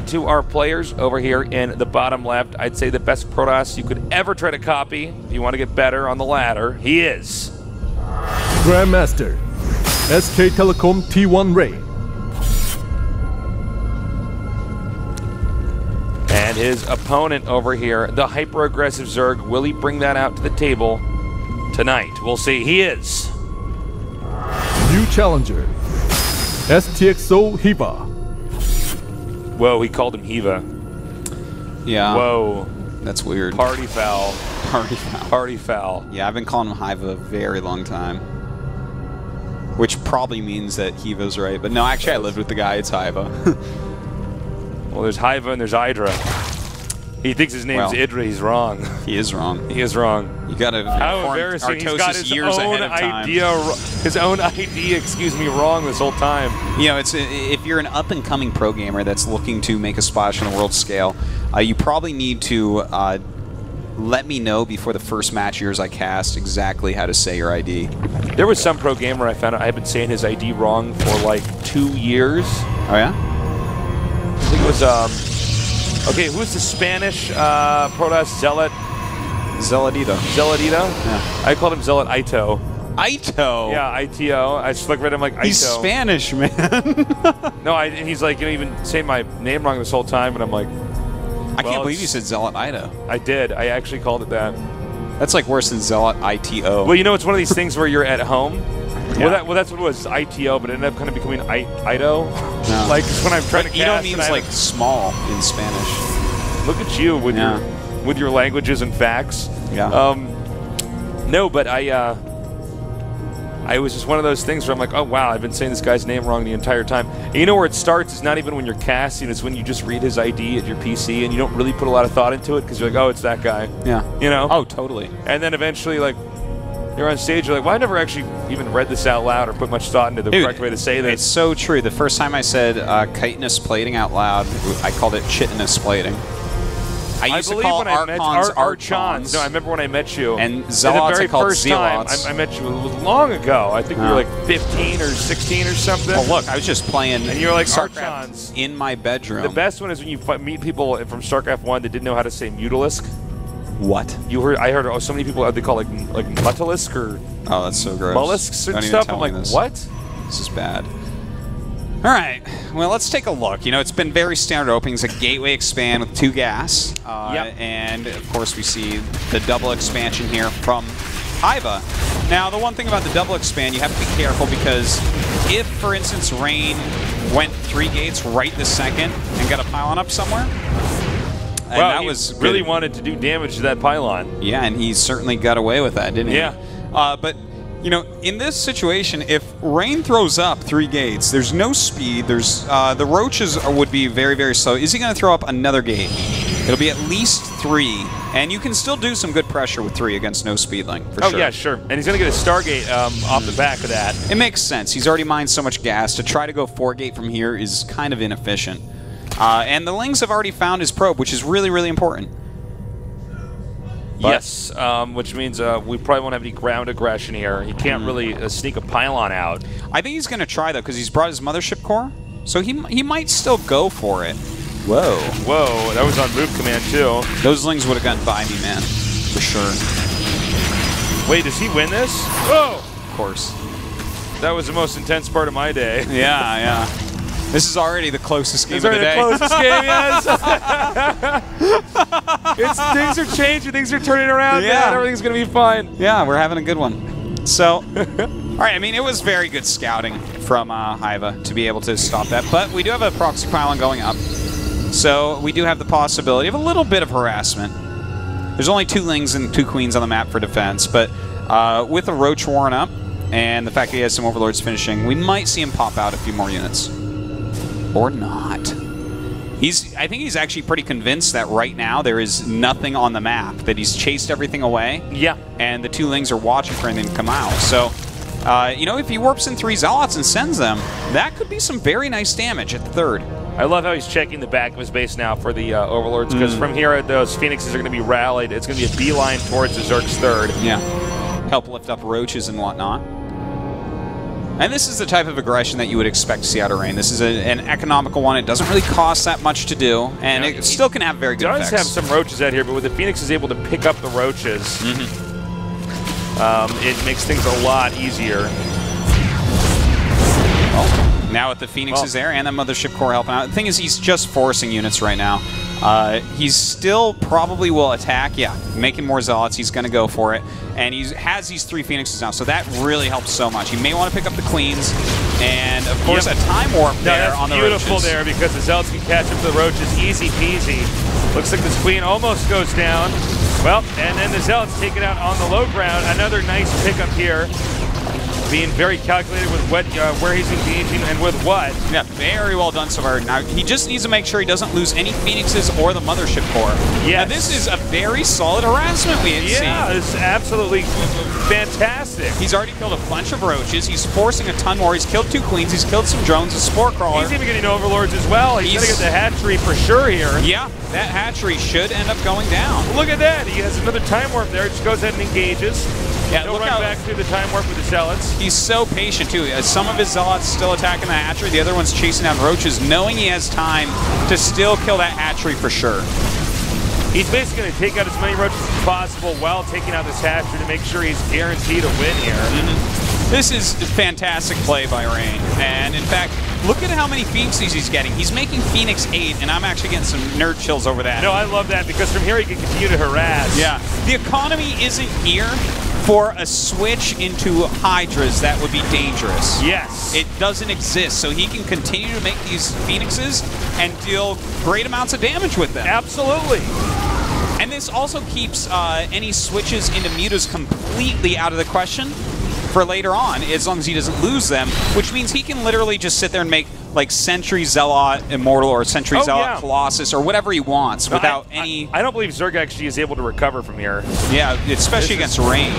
to our players over here in the bottom left. I'd say the best Protoss you could ever try to copy if you want to get better on the ladder. He is Grandmaster, SK Telecom T1 Ray. And his opponent over here, the hyper-aggressive Zerg. Will he bring that out to the table tonight? We'll see. He is New challenger, STXO Hiva. Whoa, he called him Hiva. Yeah. Whoa. That's weird. Party foul. Party foul. Party foul. Yeah, I've been calling him Hiva a very long time. Which probably means that Hiva's right. But no, actually I lived with the guy. It's Hiva. Well, there's Hiva and there's Idra. He thinks his name's Idra. He's wrong. He is wrong. He is wrong. You gotta How embarrassing. He's got his years own ahead of time. idea, his own idea, excuse me, wrong this whole time. You know, it's if you're an up-and-coming pro gamer that's looking to make a splash on a world scale, you probably need to let me know before the first match years I cast exactly how to say your ID. There was some pro gamer I found out I had been saying his ID wrong for like 2 years. Oh yeah? I think it was okay, who's the Spanish Protoss Zealot? Zealotito. Zealotito? Yeah. I called him Zealot Ito. Ito? Yeah, ITO. I just looked at him like Ito. He's Spanish, man. No, and he's like, you know, even saying my name wrong this whole time, and I'm like, I can't believe you said Zealot Ito. I did. I actually called it that. That's like worse than Zealot ITO. Well, you know, it's one of these things where you're at home. Yeah. Well, that's what it was, ITO, but it ended up kind of becoming Ito. No. Like, when I'm trying to cast. Ito means like small in Spanish. Look at you with your languages and facts. Yeah. No, but I was just one of those things where I'm like, oh wow, I've been saying this guy's name wrong the entire time. And you know where it starts? It's not even when you're casting, it's when you just read his ID at your PC and you don't really put a lot of thought into it because you're like, oh, it's that guy. Yeah. You know? Oh, totally. And then eventually, like, you're on stage, you're like, well, I never actually even read this out loud or put much thought into the correct way to say this. It's so true. The first time I said chitinous plating out loud, I called it chitinous plating. I used to call Archons Archons. No, I remember when I met you. And Zealots I called Zealots. Time I met you, it was long ago. I think we were like 15 or 16 or something. Well, look, I was just playing and you were like Archons in my bedroom. The best one is when you meet people from StarCraft 1 that didn't know how to say Mutalisk. What? I heard so many people they call like Mutalisk or that's so gross. Mollusks and stuff. I'm like, what? This is bad. All right, well, let's take a look. You know, it's been very standard openings, a gateway expand with 2 gas. And, of course, we see the double expansion here from Hiva. Now, the one thing about the double expand, you have to be careful because if, for instance, Rain went 3 gates right this second and got a pylon up somewhere, and well, that he was really wanted to do damage to that pylon. Yeah, and he certainly got away with that, didn't he? Yeah. But... you know, in this situation, if Rain throws up 3 gates, there's no speed. There's the roaches would be very, very slow. Is he going to throw up another gate? It'll be at least 3, and you can still do some good pressure with 3 against no speedling. For sure. Oh yeah, sure. And he's going to get a Stargate off the back of that. It makes sense. He's already mined so much gas. To try to go 4 gate from here is kind of inefficient. And the Lings have already found his probe, which is really, really important. But yes, which means we probably won't have any ground aggression here. He can't really sneak a pylon out. I think he's going to try, though, because he's brought his mothership core. So he might still go for it. Whoa. Whoa, that was on move command, too. Those Lings would have gotten by me, man. For sure. Wait, does he win this? Whoa! Of course. That was the most intense part of my day. Yeah, yeah. This is already the closest game of the day. The closest game, yes. Things are changing. Things are turning around. Yeah. Man, everything's going to be fine. Yeah, we're having a good one. So, all right, I mean, it was very good scouting from Hiva to be able to stop that. But we do have a proxy pylon going up. So we do have the possibility of a little bit of harassment. There's only 2 Lings and 2 Queens on the map for defense. But with a Roach Warren up and the fact that he has some Overlords finishing, we might see him pop out a few more units. Or not. I think he's actually pretty convinced that right now there is nothing on the map, that he's chased everything away. Yeah. And the 2 Lings are watching for anything to come out. So, you know, if he warps in 3 Zealots and sends them, that could be some very nice damage at the 3rd. I love how he's checking the back of his base now for the Overlords, because from here, those Phoenixes are going to be rallied. It's going to be a beeline towards the Zerg's 3rd. Yeah. Help lift up roaches and whatnot. And this is the type of aggression that you would expect to see out of Rain. This is an economical one. It doesn't really cost that much to do, and it still can have very good effects. It does have some roaches out here, but when the Phoenix is able to pick up the roaches, it makes things a lot easier. Oh, now with the Phoenixes there and that Mothership Core helping out. The thing is, he's just forcing units right now. He's still probably will attack. Yeah, making more Zealots. He's going to go for it. And he has these 3 Phoenixes now, so that really helps so much. He may want to pick up the Queens, and of course a Time Warp there on the Roaches. Beautiful there, because the Zealots can catch up to the Roaches easy peasy. Looks like this Queen almost goes down. Well, and then the Zealots take it out on the low ground. Another nice pickup here. Being very calculated with what, where he's engaging and with what. Yeah, very well done so far. Now, he just needs to make sure he doesn't lose any Phoenixes or the Mothership Core. Yeah, this is a very solid harassment we had seen. Yeah, this is absolutely fantastic. He's already killed a bunch of Roaches. He's forcing a ton more. He's killed 2 Queens. He's killed some drones, a Spore Crawler. He's even getting Overlords as well. He's going to get the hatchery for sure here. Yeah, that hatchery should end up going down. Look at that. He has another Time Warp there. Just goes ahead and engages. Yeah, he'll run back through the Time Warp with the Zealots. He's so patient, too. Some of his Zealots still attacking the hatchery. The other one's chasing down Roaches, knowing he has time to still kill that hatchery for sure. He's basically going to take out as many Roaches as possible while taking out this hatchery to make sure he's guaranteed a win here. This is a fantastic play by Rain. And, in fact, look at how many Phoenixes he's getting. He's making Phoenix 8, and I'm actually getting some nerd chills over that. No, I love that, because from here he can continue to harass. Yeah. The economy isn't here for a switch into Hydras that would be dangerous. Yes. It doesn't exist, so he can continue to make these Phoenixes and deal great amounts of damage with them. Absolutely. And this also keeps any switches into Mutas completely out of the question for later on, as long as he doesn't lose them, which means he can literally just sit there and make like Sentry Zealot Immortal or Sentry Zealot Colossus or whatever he wants without any... I don't believe Zerg actually is able to recover from here. Yeah, especially against Rain.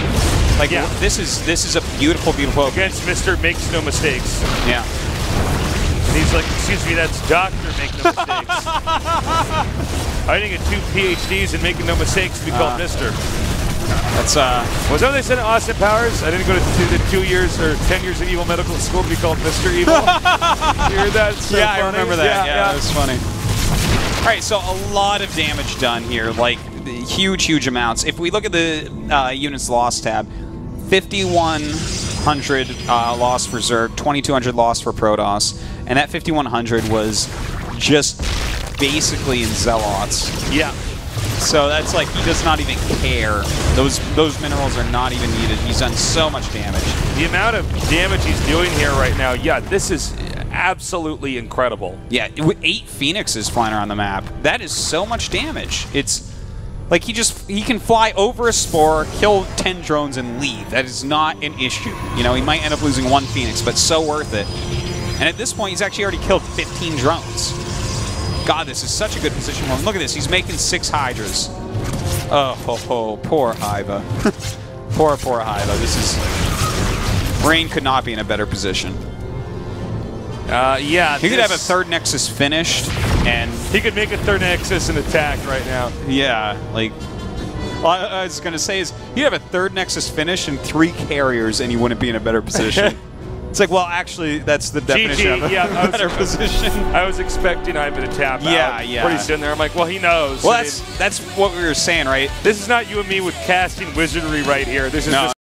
Like, this is a beautiful, beautiful... Against Mr. Makes No Mistakes. Yeah. And he's like, excuse me, that's Dr. Make No Mistakes. I didn't get 2 PhDs in making no mistakes to be called Mr. That's was that what they said in Austin Powers? I didn't go to the 2 years or 10 years of evil medical school to be called Mr. Evil. You heard that? So yeah, funny. I remember that. Yeah, that was funny. All right, so a lot of damage done here, like huge, huge amounts. If we look at the units lost tab, 5,100 loss for Zerg, 2,200 loss for Protoss, and that 5,100 was just basically in Zealots. Yeah. So that's like, he does not even care. Those minerals are not even needed. He's done so much damage. The amount of damage he's doing here right now, yeah, this is absolutely incredible. Yeah, with 8 Phoenixes flying around the map, that is so much damage. It's like he can fly over a Spore, kill 10 drones, and leave. That is not an issue. You know, he might end up losing 1 Phoenix, but so worth it. And at this point, he's actually already killed 15 drones. God, this is such a good position for him. Look at this. He's making 6 Hydras. Oh, poor Hiva. poor Hiva. This is... Rain could not be in a better position. Yeah. He could have a 3rd Nexus finished, and... He could make a 3rd Nexus and attack right now. Yeah, like... Well, I was going to say is, he'd have a 3rd Nexus finished and 3 carriers, and he wouldn't be in a better position. It's like, well, actually, that's the definition of a better position. I was expecting Ivan to tap out. Yeah. Pretty soon there, I'm like, well, he knows. Well, that's what we were saying, right? This is not you and me with casting wizardry right here. This is just